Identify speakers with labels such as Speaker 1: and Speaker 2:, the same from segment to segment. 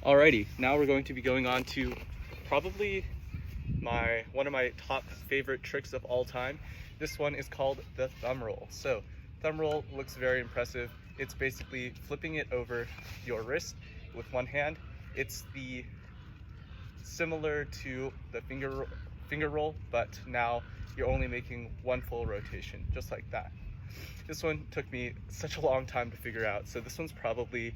Speaker 1: Alrighty, now we're going to be going on to probably one of my top favorite tricks of all time. This one is called the thumb roll. So thumb roll looks very impressive. It's basically flipping it over your wrist with one hand. It's similar to the finger roll, but now you're only making one full rotation, just like that. This one took me such a long time to figure out, so this one's probably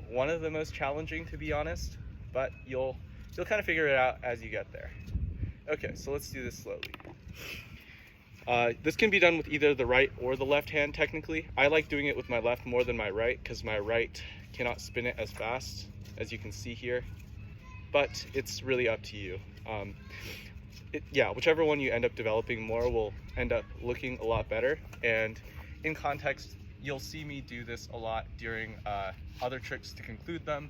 Speaker 1: one of the most challenging, to be honest, but you'll kind of figure it out as you get there. Okay, so let's do this slowly. This can be done with either the right or the left hand, technically. I like doing it with my left more than my right, because my right cannot spin it as fast, as you can see here, but it's really up to you. Whichever one you end up developing more will end up looking a lot better, and in context, you'll see me do this a lot during other tricks to conclude them,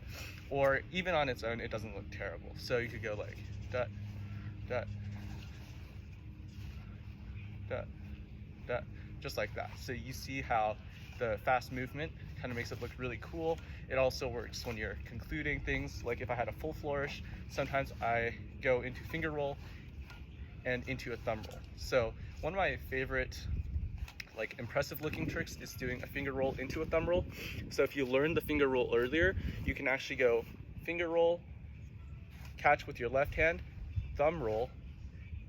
Speaker 1: or even on its own, it doesn't look terrible. So you could go like dot, dot, dot, dot, just like that. So you see how the fast movement kind of makes it look really cool. It also works when you're concluding things, like if I had a full flourish, sometimes I go into finger roll and into a thumb roll. So one of my favorite impressive looking tricks is doing a finger roll into a thumb roll. So if you learned the finger roll earlier, you can actually go finger roll, catch with your left hand, thumb roll,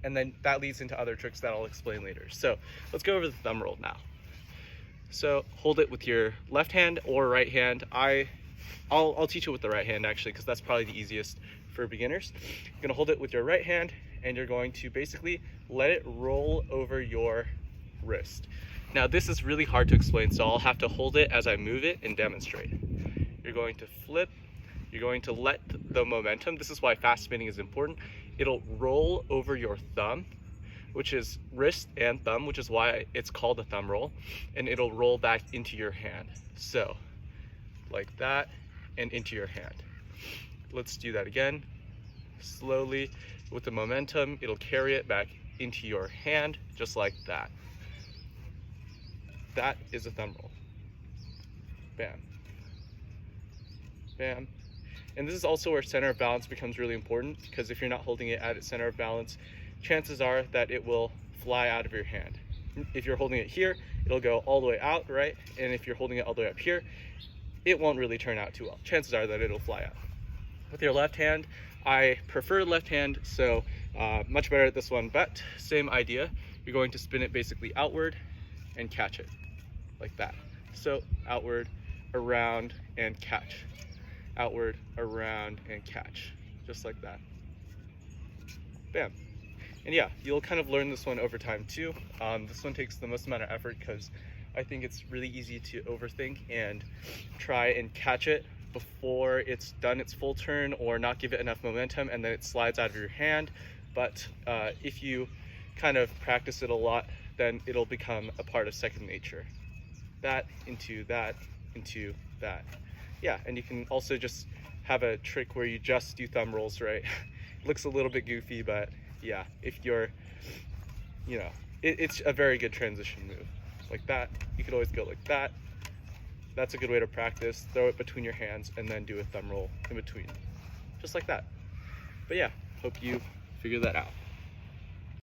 Speaker 1: and then that leads into other tricks that I'll explain later. So let's go over the thumb roll now. So hold it with your left hand or right hand. I'll teach it with the right hand actually, because that's probably the easiest for beginners. You're gonna hold it with your right hand and you're going to basically let it roll over your wrist. Now this is really hard to explain, so I'll have to hold it as I move it and demonstrate. You're going to flip, you're going to let the momentum, this is why fast spinning is important, it'll roll over your thumb, which is wrist and thumb, which is why it's called a thumb roll, and it'll roll back into your hand. So like that and into your hand. Let's do that again. Slowly with the momentum, it'll carry it back into your hand just like that. That is a thumb roll. Bam. Bam. And this is also where center of balance becomes really important, because if you're not holding it at its center of balance, chances are that it will fly out of your hand. If you're holding it here, it'll go all the way out, right? And if you're holding it all the way up here, it won't really turn out too well. Chances are that it'll fly out. With your left hand, I prefer left hand, so much better at this one, but same idea. You're going to spin it basically outward and catch it like that. So outward, around, and catch. Outward, around, and catch, just like that. Bam. And yeah, you'll kind of learn this one over time too. This one takes the most amount of effort because I think it's really easy to overthink and try and catch it before it's done its full turn, or not give it enough momentum and then it slides out of your hand. But if you kind of practice it a lot, then it'll become a part of second nature. That into that into that. Yeah, and you can also just have a trick where you just do thumb rolls, right? It looks a little bit goofy, but yeah, if you're, it's a very good transition move. Like that, you could always go like that. That's a good way to practice. Throw it between your hands and then do a thumb roll in between. Just like that. But yeah, hope you figure that out.